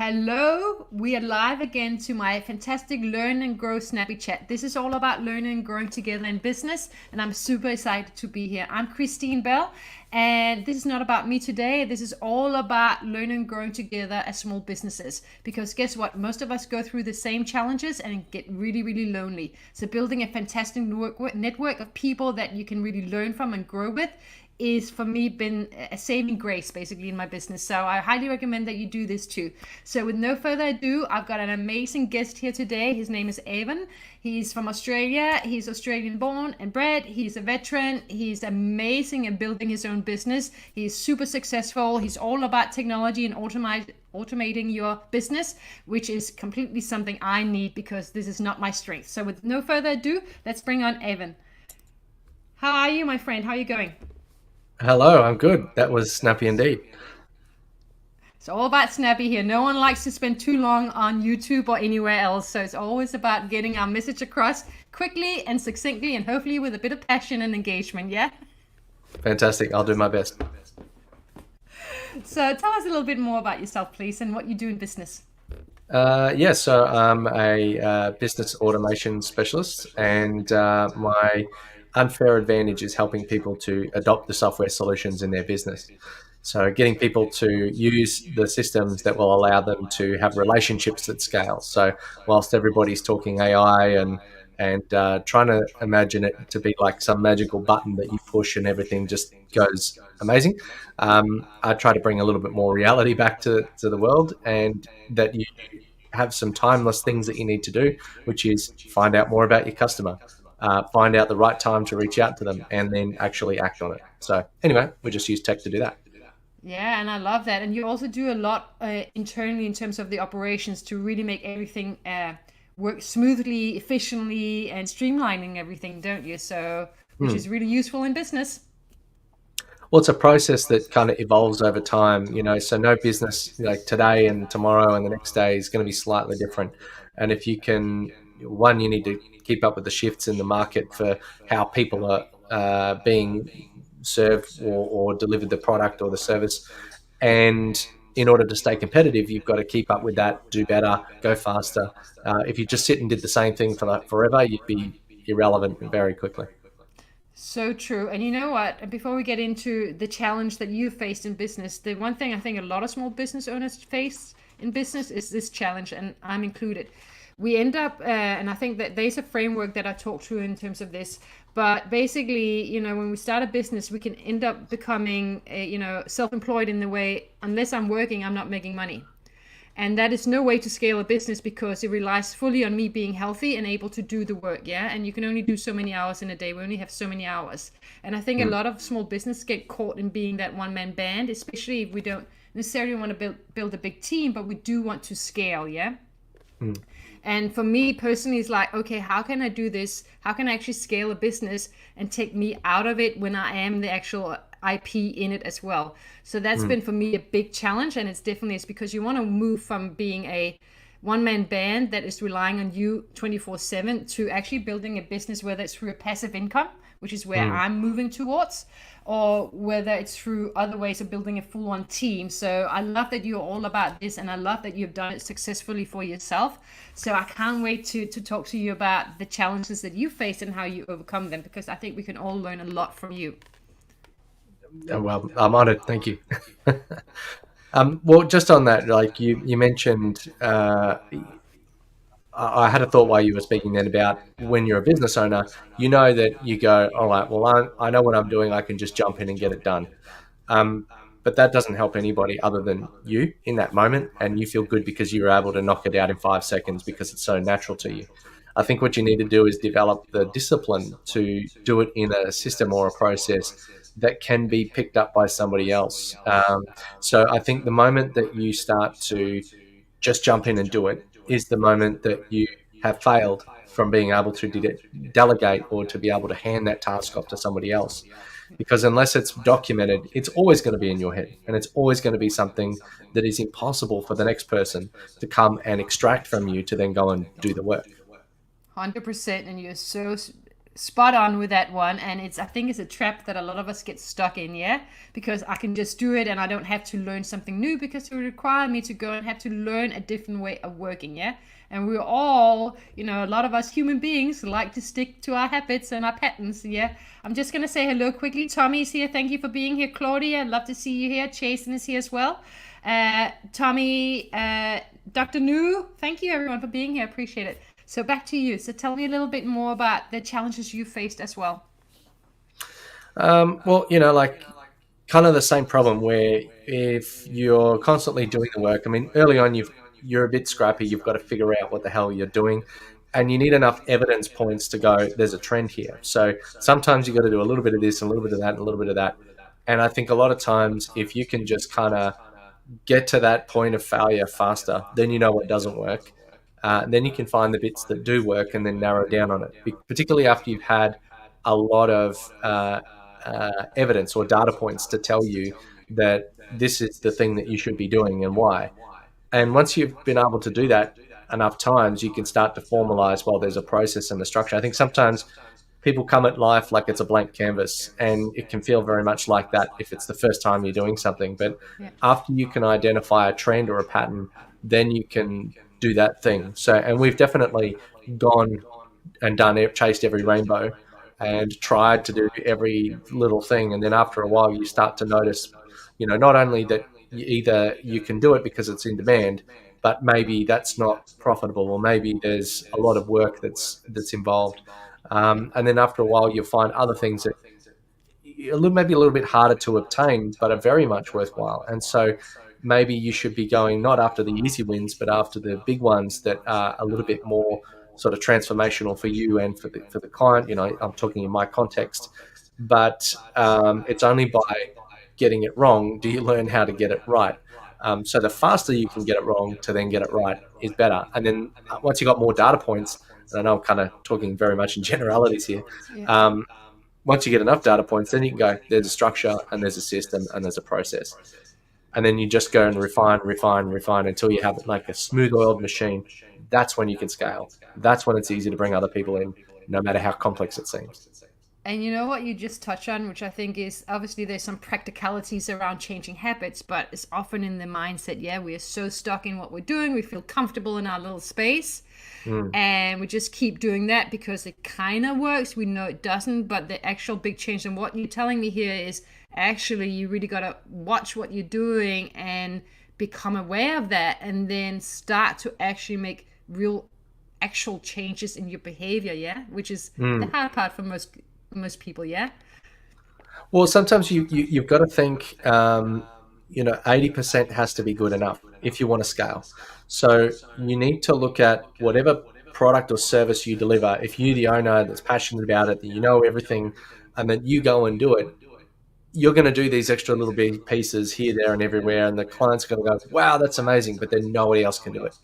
Hello, we are live again to my fantastic Learn and Grow Snappy Chat. This is all about learning and growing together in business, and I'm super excited to be here. I'm Christine Bell, and this is not about me today. This is all about learning and growing together as small businesses. Because guess what? Most of us go through the same challenges and get really, really lonely. So, building a fantastic network of people that you can really learn from and grow with is for me been a saving grace basically in my business. So I highly recommend that you do this too. So with no further ado, I've got an amazing guest here today. His name is Avon. He's from Australia. He's Australian born and bred. He's a veteran. He's amazing at building his own business. He's super successful. He's all about technology and automating your business, which is completely something I need because this is not my strength. So with no further ado, let's bring on Avon. How are you, my friend? How are you going? Hello, I'm good. That was snappy indeed. It's all about snappy here. No one likes to spend too long on YouTube or anywhere else. So it's always about getting our message across quickly and succinctly and hopefully with a bit of passion and engagement. Yeah. Fantastic. I'll do my best. So tell us a little bit more about yourself, please, and what you do in business. So I'm a business automation specialist, and my unfair advantage is helping people to adopt the software solutions in their business. So getting people to use the systems that will allow them to have relationships that scale. So whilst everybody's talking AI and trying to imagine it to be like some magical button that you push and everything just goes amazing, I try to bring a little bit more reality back to the world, and that you have some timeless things that you need to do, which is find out more about your customer, find out the right time to reach out to them, and then actually act on it. So anyway, we just use tech to do that. Yeah, and I love that. And you also do a lot internally in terms of the operations to really make everything work smoothly, efficiently, and streamlining everything, don't you? So, which Hmm. is really useful in business. Well, it's a process that kind of evolves over time, so no business like today and tomorrow and the next day is going to be slightly different. And if you can, one, you need to keep up with the shifts in the market for how people are being served or delivered the product or the service. And in order to stay competitive, you've got to keep up with that, do better, go faster. If you just sit and did the same thing for like forever, you'd be irrelevant very quickly. So true. And you know what? Before we get into the challenge that you faced in business, the one thing I think a lot of small business owners face in business is this challenge, and I'm included. We end up, and I think that there's a framework that I talk to in terms of this. But basically, when we start a business, we can end up becoming, self-employed in the way, unless I'm working, I'm not making money. And that is no way to scale a business because it relies fully on me being healthy and able to do the work. Yeah. And you can only do so many hours in a day. We only have so many hours. And I think a Mm. lot of small business get caught in being that one man band, especially if we don't necessarily want to build a big team, but we do want to scale. Yeah. Mm. And for me personally, it's like, okay, how can I do this? How can I actually scale a business and take me out of it when I am the actual IP in it as well? So that's Mm. been for me a big challenge. And it's because you want to move from being a one man band that is relying on you 24/7 to actually building a business, whether it's through a passive income, which is where Mm. I'm moving towards, or whether it's through other ways of building a full on team. So I love that you're all about this, and I love that you've done it successfully for yourself. So I can't wait to talk to you about the challenges that you face and how you overcome them, because I think we can all learn a lot from you. Oh, well, I'm honored. Thank you. Well, just on that, like you mentioned, I had a thought while you were speaking then about when you're a business owner, that you go, all right, well, I know what I'm doing. I can just jump in and get it done. Um, but that doesn't help anybody other than you in that moment. And you feel good because you were able to knock it out in 5 seconds because it's so natural to you. I think what you need to do is develop the discipline to do it in a system or a process that can be picked up by somebody else. So I think the moment that you start to just jump in and do it is the moment that you have failed from being able to delegate or to be able to hand that task off to somebody else. Because unless it's documented, it's always going to be in your head, and it's always going to be something that is impossible for the next person to come and extract from you to then go and do the work. 100%. And you're so spot on with that one, and I think it's a trap that a lot of us get stuck in, yeah, because I can just do it and I don't have to learn something new, because it would require me to go and have to learn a different way of working, yeah. And we're all, a lot of us human beings like to stick to our habits and our patterns, yeah. I'm just gonna say hello quickly. Tommy's here, thank you for being here. Claudia, I'd love to see you here. Jason is here as well. Tommy, Dr. New, thank you everyone for being here, appreciate it. So back to you. So tell me a little bit more about the challenges you faced as well. Well, like kind of the same problem where if you're constantly doing the work, I mean, early on you're a bit scrappy. You've got to figure out what the hell you're doing, and you need enough evidence points to go, there's a trend here. So sometimes you got to do a little bit of this, a little bit of that, and a little bit of that. And I think a lot of times, if you can just kind of get to that point of failure faster, then you know what doesn't work. Then you can find the bits that do work and then narrow down on it, particularly after you've had a lot of evidence or data points to tell you that this is the thing that you should be doing and why. And once you've been able to do that enough times, you can start to formalize, well, there's a process and a structure. I think sometimes people come at life like it's a blank canvas, and it can feel very much like that if it's the first time you're doing something. But after you can identify a trend or a pattern, then you can do that thing. So, and we've definitely gone and chased every rainbow and tried to do every little thing. And then after a while, you start to notice, not only that either you can do it because it's in demand, but maybe that's not profitable, or maybe there's a lot of work that's involved. And then after a while, you'll find other things that maybe a little bit harder to obtain, but are very much worthwhile. And so maybe you should be going not after the easy wins, but after the big ones that are a little bit more sort of transformational for you and for the client. I'm talking in my context, but it's only by getting it wrong do you learn how to get it right. So the faster you can get it wrong to then get it right is better. And then once you've got more data points, and I know I'm kind of talking very much in generalities here, once you get enough data points, then you can go, there's a structure and there's a system and there's a process. And then you just go and refine until you have like a smooth oiled machine. That's when you can scale. That's when it's easy to bring other people in, no matter how complex it seems. And you know what you just touched on, which I think is, obviously there's some practicalities around changing habits, but it's often in the mindset, we are so stuck in what we're doing, we feel comfortable in our little space, and we just keep doing that because it kind of works. We know it doesn't, but the actual big change, and what you're telling me here is actually you really got to watch what you're doing and become aware of that, and then start to actually make real actual changes in your behavior, which is the hard part for most people. Well, sometimes you've got to think 80% has to be good enough if you want to scale. So you need to look at whatever product or service you deliver. If you're the owner that's passionate about it, that you know everything, and that you go and do it, you're going to do these extra little bit pieces here, there, and everywhere, and the client's going to go, wow, that's amazing, but then nobody else can do it.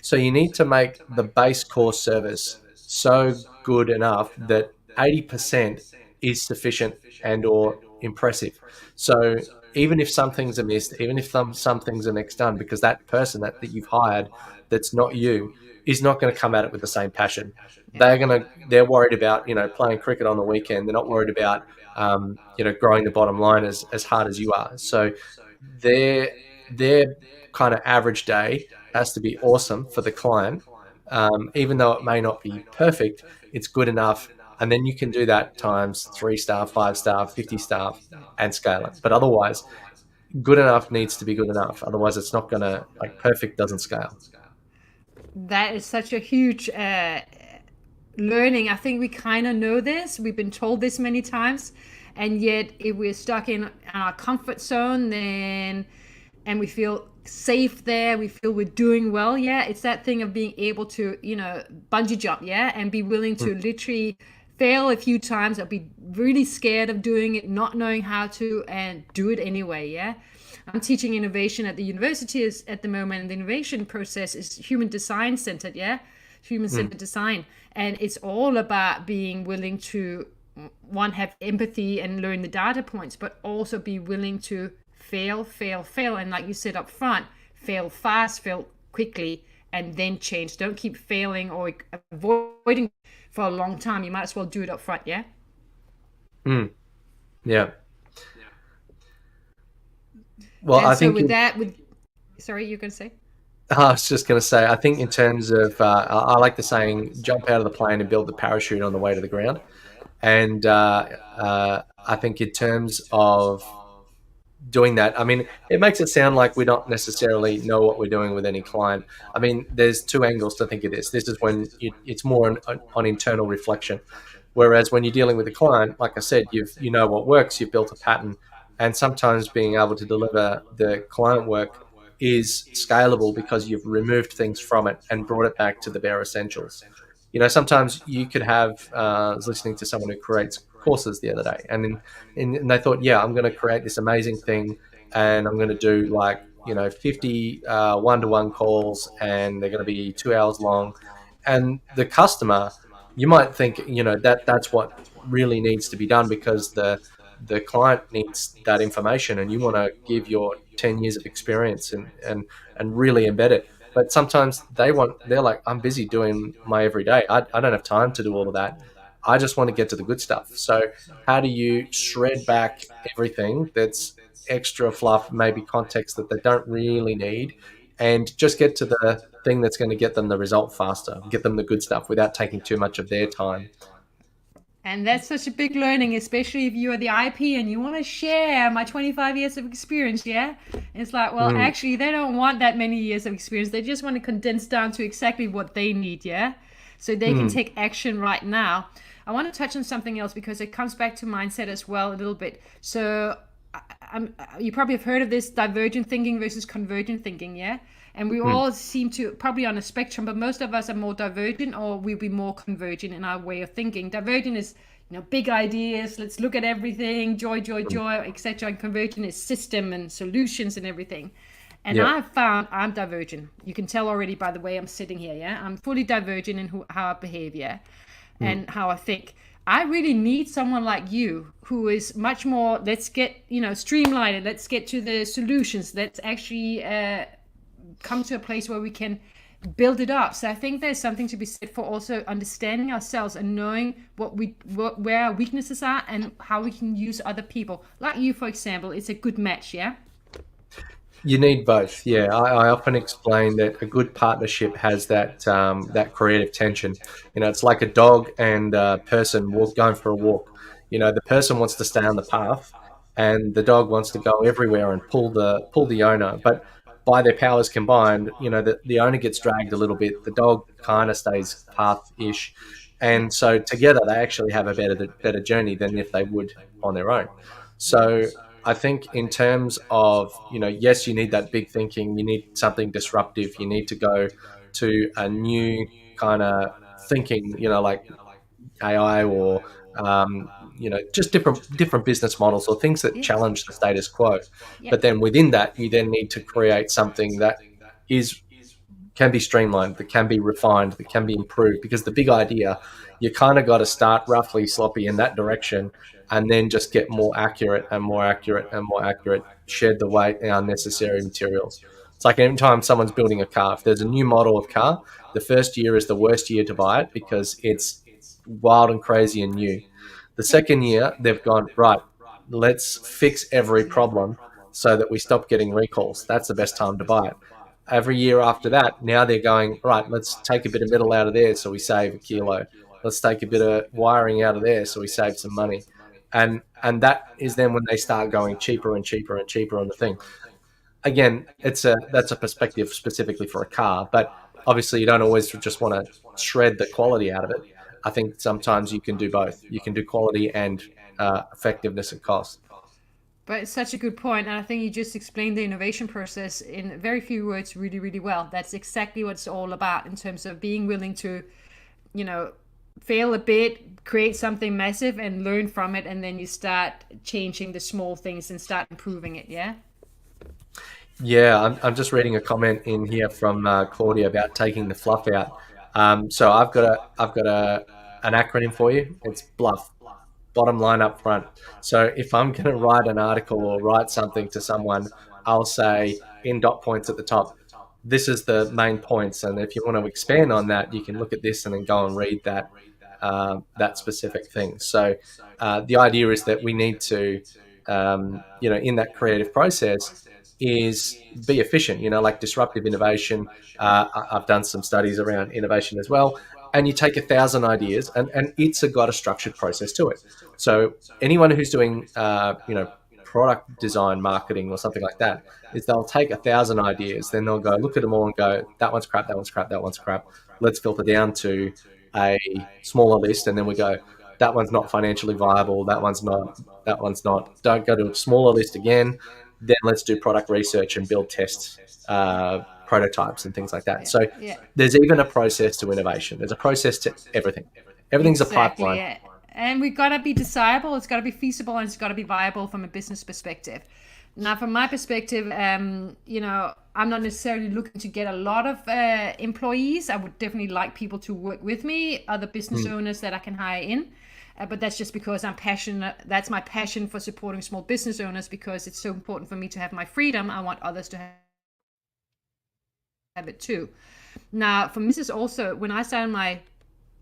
So you need to make the base core service so good enough that 80% is sufficient and or impressive. So even if some things are missed, even if some things are next done, because that person that you've hired that's not you is not going to come at it with the same passion. They're worried about, playing cricket on the weekend. They're not worried about, growing the bottom line as hard as you are. So their kind of average day has to be awesome for the client. Even though it may not be perfect, it's good enough. And then you can do that times 3 staff, 5 staff, 50 staff and scale it. But otherwise, good enough needs to be good enough. Otherwise, it's not going to, perfect doesn't scale. That is such a huge learning. I think we kind of know this. We've been told this many times. And yet, if we're stuck in our comfort zone, and we feel safe there, we feel we're doing well, it's that thing of being able to, bungee jump, and be willing to literally fail a few times, or be really scared of doing it, not knowing how to, and do it anyway. I'm teaching innovation at the university at the moment, and the innovation process is human design centered, human-centered design. And it's all about being willing to, one, have empathy and learn the data points, but also be willing to fail. And like you said up front, fail fast, fail quickly, and then change. Don't keep failing or avoiding for a long time. You might as well do it up front, yeah? Mm, yeah. Well, And I so think with that, sorry, you're going to say? I was just going to say, I think in terms of, I like the saying, jump out of the plane and build the parachute on the way to the ground. And I think in terms of doing that, I mean, it makes it sound like we don't necessarily know what we're doing with any client. I mean, there's two angles to think of this. This is when it's more on internal reflection. Whereas when you're dealing with a client, like I said, you know what works, you've built a pattern, and sometimes being able to deliver the client work is scalable because you've removed things from it and brought it back to the bare essentials. Sometimes you could have. I was listening to someone who creates courses the other day, and they thought, yeah, I'm going to create this amazing thing, and I'm going to do like 50 one-to-one calls, and they're going to be 2 hours long, and the customer, you might think, that's what really needs to be done because the client needs that information, and you want to give your 10 years of experience and really embed it. But sometimes they're like, I'm busy doing my everyday. I don't have time to do all of that. I just want to get to the good stuff. So how do you shred back everything that's extra fluff, maybe context that they don't really need, and just get to the thing that's going to get them the result faster, get them the good stuff without taking too much of their time. And that's such a big learning, especially if you are the IP and you want to share my 25 years of experience, yeah? It's like, well, Mm, actually, they don't want that many years of experience. They just want to condense down to exactly what they need, yeah? So they can mm, take action right now. I want to touch on something else because it comes back to mindset as well a little bit. So you probably have heard of this divergent thinking versus convergent thinking, yeah? And we mm. all seem to probably on a spectrum, but most of us are more divergent or we'll be more convergent in our way of thinking. Divergent is, big ideas, let's look at everything, joy, joy, Mm. joy, etc. And convergent is system and solutions and everything. And Yep. I've found I'm divergent. You can tell already by the way I'm sitting here, yeah? I'm fully divergent in how I behave, yeah? Mm. And how I think. I really need someone like you who is much more, let's get, streamlined, let's get to the solutions, let's actually come to a place where we can build it up. So I think there's something to be said for also understanding ourselves and knowing where our weaknesses are and how we can use other people. Like you, for example, it's a good match, yeah? You need both. Yeah, I often explain that a good partnership has that creative tension. It's like a dog and a person going for a walk. The person wants to stay on the path, and the dog wants to go everywhere and pull the owner. But by their powers combined, the owner gets dragged a little bit. The dog kind of stays path-ish, Yeah. and so together they actually have a better journey than if they would on their own. So I think in terms of, yes, you need that big thinking, you need something disruptive, you need to go to a new kind of thinking, like AI or, just different business models or things that Yes. challenge the status quo. Yeah. But then within that, you then need to create something that is can be streamlined, that can be refined, that can be improved. Because the big idea, you kind of got to start roughly sloppy in that direction, and then just get more accurate and more accurate and more accurate. Shed the weight and unnecessary materials. It's like every time someone's building a car, if there's a new model of car, the first year is the worst year to buy it because it's wild and crazy and new. The Yeah. second year, they've gone, right, let's fix every problem so that we stop getting recalls. That's the best time to buy it. Every year after that, now they're going, right, let's take a bit of metal out of there so we save a kilo. Let's take a bit of wiring out of there so we save some money. And that is then when they start going cheaper and cheaper and cheaper on the thing. Again, that's a perspective specifically for a car, but obviously you don't always just want to shred the quality out of it. I think sometimes you can do both. You can do quality and effectiveness and cost. But it's such a good point, and I think you just explained the innovation process in very few words really, really well. That's exactly what it's all about in terms of being willing to, you know, fail a bit, create something massive, and learn from it, and then you start changing the small things and start improving it. Yeah. Yeah, I'm just reading a comment in here from Claudia about taking the fluff out. So I've got an acronym for you. It's BLUF, bottom line up front. So if I'm going to write an article or write something to someone, I'll say in dot points at the top, this is the main points, and if you want to expand on that, you can look at this and then go and read that specific thing. So the idea is that we need to, in that creative process, is be efficient. Like disruptive innovation. I've done some studies around innovation as well, and you take 1,000 ideas, and it's got a structured process to it. So anyone who's doing, product design marketing or something like that, is they'll take 1,000 ideas, then they'll go look at them all and go, that one's crap, that one's crap, that one's crap. Let's filter down to a smaller list, and then we go, that one's not financially viable, that one's not, that one's not. Don't go to a smaller list again. Then let's do product research and build test prototypes and things like that. So there's even a process to innovation. There's a process to everything. Everything's Exactly, a pipeline. yeah. And we've got to be desirable, it's got to be feasible, and it's got to be viable from a business perspective. Now, from my perspective, I'm not necessarily looking to get a lot of employees. I would definitely like people to work with me, other business owners that I can hire in. But that's just because I'm passionate. That's my passion for supporting small business owners, because it's so important for me to have my freedom. I want others to have it too. Now, for me, this is also when I started my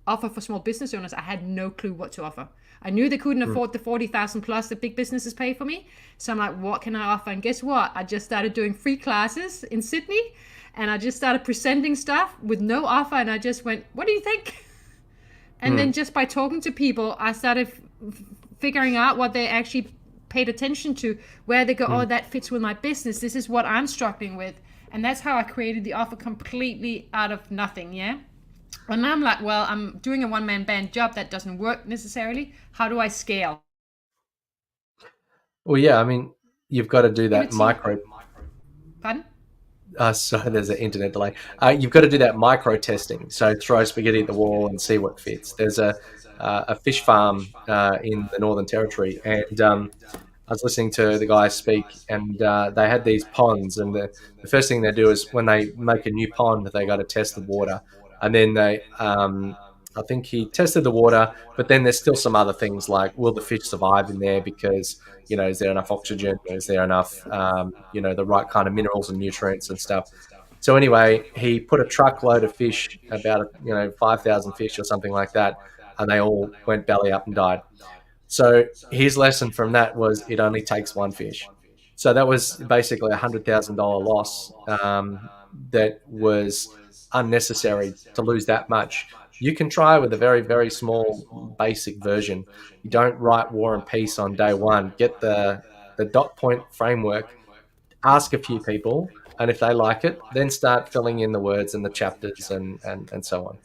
offer for small business owners, I had no clue what to offer. I knew they couldn't afford the 40,000 plus that big businesses pay for me. So I'm like, what can I offer? And guess what? I just started doing free classes in Sydney, and I just started presenting stuff with no offer. And I just went, what do you think? And then just by talking to people, I started figuring out what they actually paid attention to, where they go, oh, that fits with my business. This is what I'm struggling with. And that's how I created the offer completely out of nothing. Yeah. And now I'm like, well, I'm doing a one-man band job that doesn't work necessarily. How do I scale? Well, yeah, I mean, you've got to do that micro. Pardon? Sorry, there's an internet delay. You've got to do that micro testing. So throw spaghetti at the wall and see what fits. There's a fish farm in the Northern Territory, and I was listening to the guy speak, and they had these ponds, and the first thing they do is when they make a new pond, they got to test the water, and then I think he tested the water, but then there's still some other things like, will the fish survive in there? Because, is there enough oxygen? Is there enough, the right kind of minerals and nutrients and stuff? So anyway, he put a truckload of fish, about, 5,000 fish or something like that, and they all went belly up and died. So his lesson from that was it only takes one fish. So that was basically $100,000 loss that was unnecessary to lose that much. You can try with a very, very small basic version. You don't write War and Peace on day one. Get the dot point framework, ask a few people, and if they like it, then start filling in the words and the chapters and so on.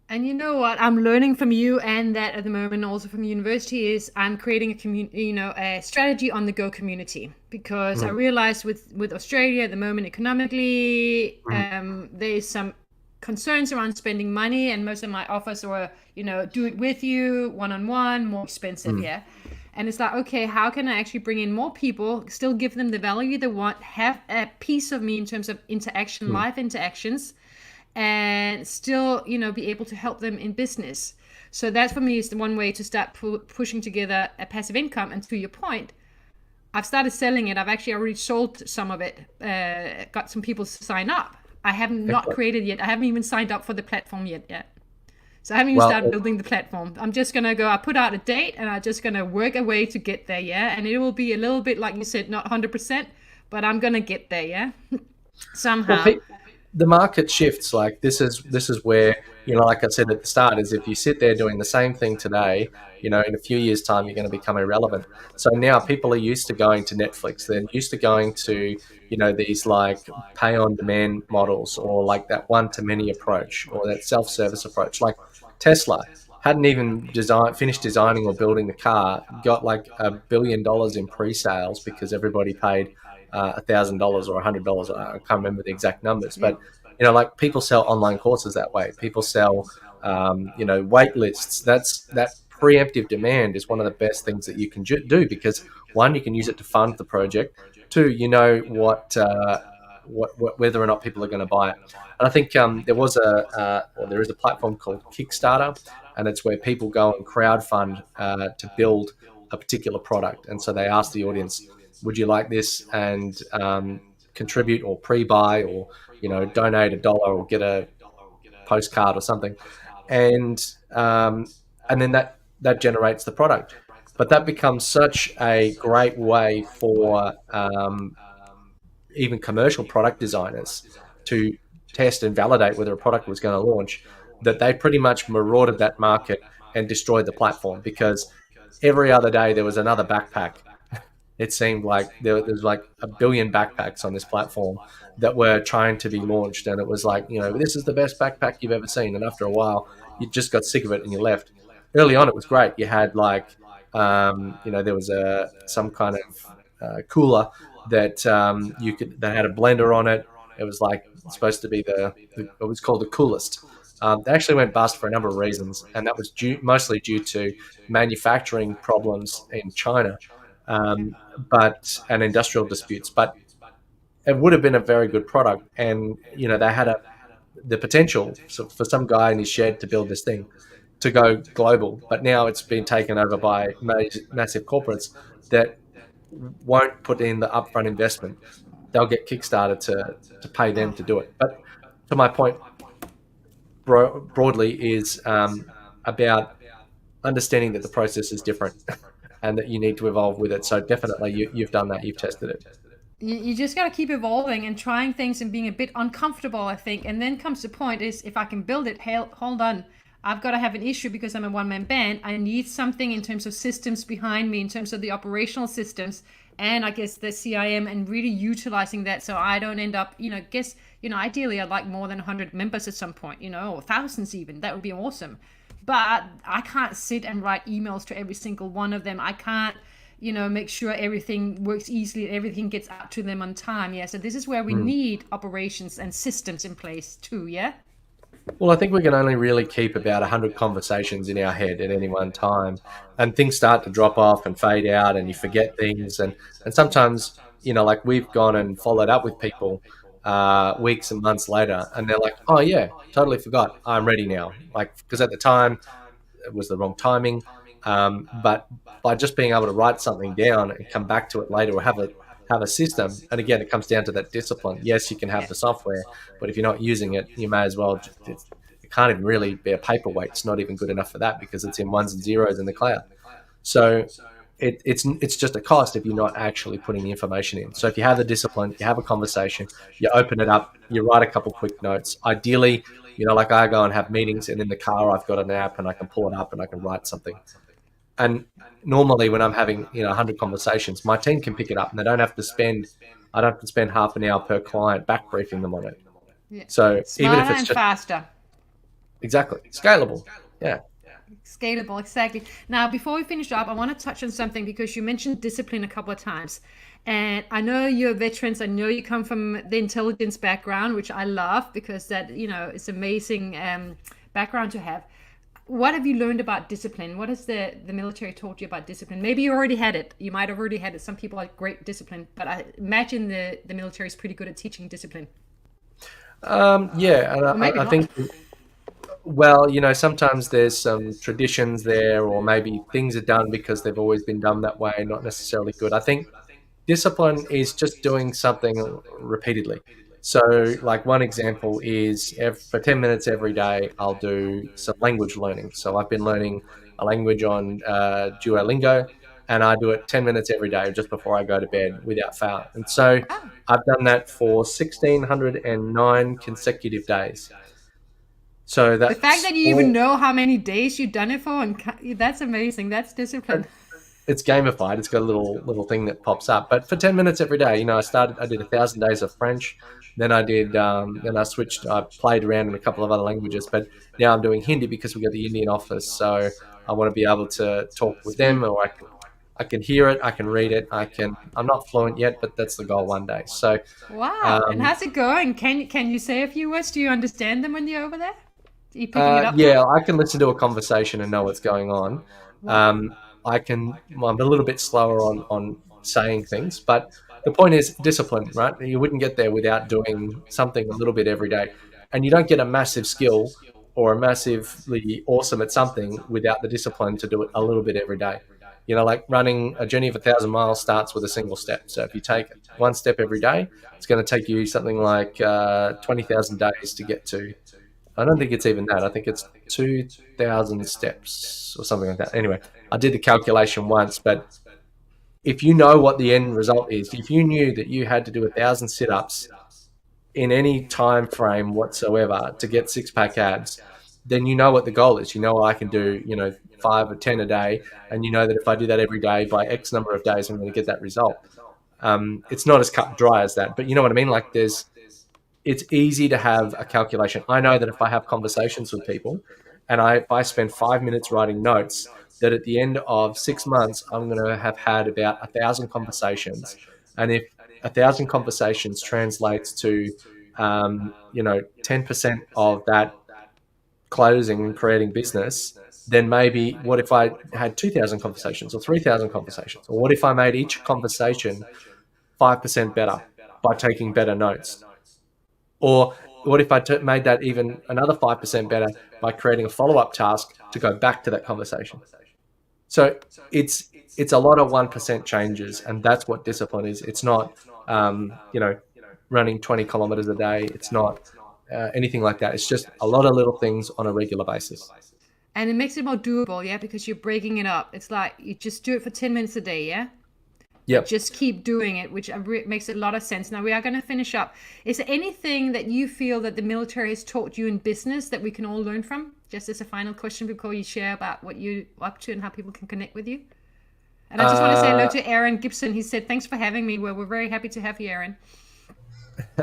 And you know what I'm learning from you, and that at the moment also from university, is I'm creating a community, a strategy on the go community, because I realized with Australia at the moment economically, there's some concerns around spending money, and most of my offers were, do it with you, one-on-one, more expensive here. And it's like, okay, how can I actually bring in more people, still give them the value they want, have a piece of me in terms of interaction, live interactions, and still, be able to help them in business. So that for me is the one way to start pushing together a passive income. And to your point, I've started selling it. I've actually already sold some of it, got some people to sign up. I haven't not created yet. I haven't even signed up for the platform yet. So I haven't even started building the platform. I'm just going to go, I put out a date, and I'm just going to work a way to get there, yeah? And it will be a little bit, like you said, not 100%, but I'm going to get there, yeah? Somehow. Well, the market shifts. Like this is where, like I said at the start, is if you sit there doing the same thing today, in a few years' time, you're going to become irrelevant. So now people are used to going to Netflix. They're used to going to, these like pay on demand models, or like that one-to-many approach, or that self-service approach. Like Tesla hadn't even finished designing or building the car, got like $1 billion in pre-sales because everybody paid $1,000 or $100. I can't remember the exact numbers, but like people sell online courses that way. People sell, wait lists. That preemptive demand is one of the best things that you can do, because one, you can use it to fund the project. Two, what whether or not people are going to buy it. And I think there is a platform called Kickstarter, and it's where people go and crowdfund to build a particular product. And so they ask the audience, would you like this? And contribute or pre-buy or donate $1 or get a postcard or something, and and then that generates the product. But that becomes such a great way for even commercial product designers to test and validate whether a product was going to launch, that they pretty much marauded that market and destroyed the platform, because every other day there was another backpack. It seemed like there's like a billion backpacks on this platform that were trying to be launched, and it was like, this is the best backpack you've ever seen. And after a while, you just got sick of it and you left. Early on, it was great. You had like, there was some kind of cooler that that had a blender on it. It was like supposed to be it was called the coolest. They actually went bust for a number of reasons, and that was mostly due to manufacturing problems in China, and industrial disputes. But it would have been a very good product, and they had the potential for some guy in his shed to build this thing to go global. But now it's been taken over by massive corporates that won't put in the upfront investment. They'll get Kickstarter to pay them to do it. But to my point, broadly, is about understanding that the process is different and that you need to evolve with it. So definitely you've done that. You've tested it. You just got to keep evolving and trying things and being a bit uncomfortable, I think. And then comes the point is, if I can build it, hold on. I've got to have an issue because I'm a one-man band. I need something in terms of systems behind me, in terms of the operational systems, and I guess the CIM, and really utilizing that so I don't end up, ideally I'd like more than 100 members at some point, or thousands even. That would be awesome. But I can't sit and write emails to every single one of them. I can't, make sure everything works easily and everything gets out to them on time. Yeah. So this is where we need operations and systems in place too. Yeah. Well, I think we can only really keep about 100 conversations in our head at any one time, and things start to drop off and fade out, and you forget things. And sometimes, like we've gone and followed up with people weeks and months later, and they're like, oh, yeah, totally forgot. I'm ready now. Like, because at the time, it was the wrong timing. But by just being able to write something down and come back to it later, or have a system, and again, it comes down to that discipline. Yes, you can have the software, but if you're not using it, you may as well it can't even really be a paperweight. It's not even good enough for that, because it's in ones and zeros in the cloud. So it's just a cost if you're not actually putting the information in. So if you have the discipline, you have a conversation, you open it up, you write a couple quick notes. Ideally, like I go and have meetings, and in the car I've got an app and I can pull it up and I can write something. And normally when I'm having 100 conversations, my team can pick it up, and I don't have to spend half an hour per client back briefing them on it. Yeah. So Smarter even if it's and just faster. exactly scalable, yeah. Scalable, exactly. Now, before we finish up, I want to touch on something, because you mentioned discipline a couple of times. And I know you're veterans. I know you come from the intelligence background, which I love, because that, it's amazing background to have. What have you learned about discipline? What has the military taught you about discipline? Maybe you already had it. You might have already had it. Some people like great discipline, but I imagine the military is pretty good at teaching discipline. Yeah, and I think, well, sometimes there's some traditions there, or maybe things are done because they've always been done that way, not necessarily good. I think discipline is just doing something repeatedly. So, like, one example is for 10 minutes every day, I'll do some language learning. So I've been learning a language on Duolingo, and I do it 10 minutes every day just before I go to bed without fail. And so I've done that for 1,609 consecutive days. So the fact that you even know how many days you've done it for, and that's amazing. That's discipline. It's gamified. It's got a little thing that pops up. But for 10 minutes every day, I did 1,000 days of French. Then I played around in a couple of other languages. But now I'm doing Hindi because we got the Indian office. So I want to be able to talk with them, or I can hear it, I can read it, I'm not fluent yet, but that's the goal one day. So wow. And how's it going? Can you say a few words? Do you understand them when you're over there? Are you picking it up? Yeah, I can listen to a conversation and know what's going on. I'm a little bit slower on saying things, but the point is discipline, right? You wouldn't get there without doing something a little bit every day. And you don't get a massive skill or a massively awesome at something without the discipline to do it a little bit every day. Like running a journey of 1,000 miles starts with a single step. So if you take one step every day, it's going to take you something like 20,000 days to get to. I don't think it's even that. I think it's 2,000 steps or something like that. Anyway, I did the calculation once, but if you know what the end result is, if you knew that you had to do 1,000 sit-ups in any time frame whatsoever to get six-pack abs, then you know what the goal is. You know I can do 5 or 10 a day, and you know that if I do that every day by X number of days, I'm going to get that result. It's not as cut and dry as that, but you know what I mean. Like it's easy to have a calculation. I know that if I have conversations with people, and if I spend 5 minutes writing notes, that at the end of 6 months, I'm going to have had about 1,000 conversations. And if 1,000 conversations translates to, 10% of that closing and creating business, then maybe what if I had 2,000 conversations or 3,000 conversations? Or what if I made each conversation 5% better by taking better notes? Or what if I made that even another 5% better by creating a follow-up task to go back to that conversation? So it's a lot of 1% changes, and that's what discipline is. It's not, running 20 kilometers a day. It's not anything like that. It's just a lot of little things on a regular basis. And it makes it more doable, yeah, because you're breaking it up. It's like you just do it for 10 minutes a day, yeah? Yep. Just keep doing it, which makes a lot of sense. Now we are going to finish up. Is there anything that you feel that the military has taught you in business that we can all learn from? Just as a final question before you share about what you're up to and how people can connect with you. And I just want to say hello to Aaron Gibson. He said, thanks for having me. We're very happy to have you, Aaron.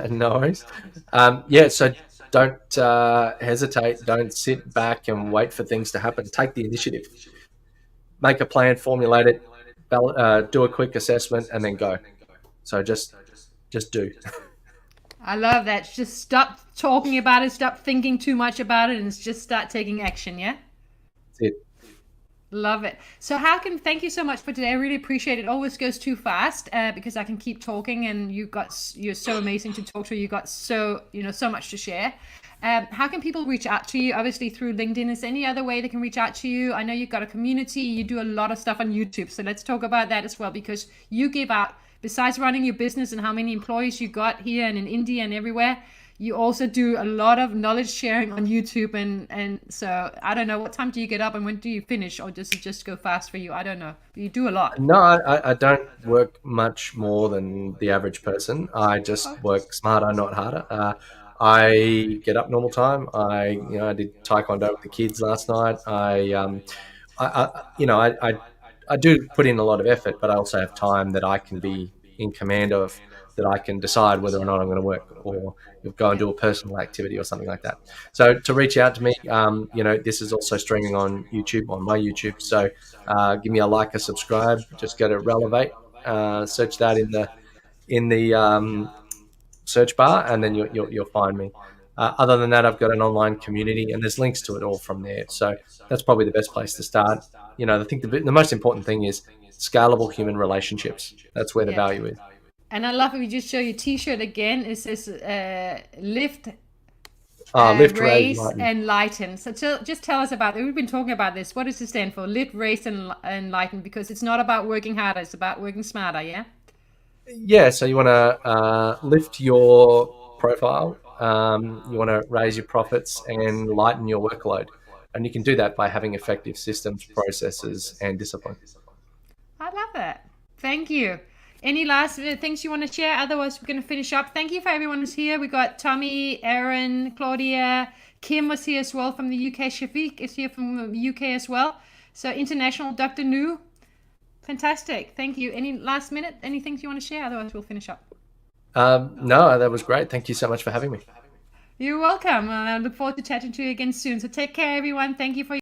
No worries. So don't hesitate. Don't sit back and wait for things to happen. Take the initiative. Make a plan, formulate it, do a quick assessment, and then go. So just do. I love that. Just stop talking about it, stop thinking too much about it, and just start taking action, yeah? That's it. Love it. So thank you so much for today. I really appreciate it. It always goes too fast because I can keep talking, and you're so amazing to talk to. You got so much to share. How can people reach out to you? Obviously through LinkedIn. Is there any other way they can reach out to you? I know you've got a community. You do a lot of stuff on YouTube. So let's talk about that as well, because you give out, besides running your business and how many employees you got here and in India and everywhere, you also do a lot of knowledge sharing on YouTube. And so I don't know, what time do you get up and when do you finish? Or does it just go fast for you? I don't know. You do a lot. No, I don't work much more than the average person. I just work smarter, not harder. I get up normal time. I did taekwondo with the kids last night. I do put in a lot of effort, but I also have time that I can be in command of, that I can decide whether or not I'm going to work or go and do a personal activity or something like that. So to reach out to me, this is also streaming on YouTube, on my YouTube. So give me a like, a subscribe. Just go to Relevate, search that in the search bar, and then you'll find me. Other than that, I've got an online community, and there's links to it all from there. So that's probably the best place to start. I think the most important thing is scalable human relationships. That's where the value is. And I love it. We just show you T-shirt again. It says lift, Lift, raise, and lighten. So just tell us about it. We've been talking about this. What does it stand for? Lift, raise, and lighten. Because it's not about working harder. It's about working smarter. Yeah. Yeah. So you want to lift your profile. You want to raise your profits and lighten your workload. And you can do that by having effective systems, processes, and discipline. I love it. Thank you. Any last things you want to share? Otherwise, we're going to finish up. Thank you for everyone who's here. We got Tommy, Aaron, Claudia, Kim was here as well from the UK. Shafiq is here from the UK as well. So international, Dr. Nu. Fantastic. Thank you. Any last minute, any things you want to share? Otherwise, we'll finish up. No, that was great. Thank you so much for having me. You're welcome. I look forward to chatting to you again soon. So take care, everyone. Thank you for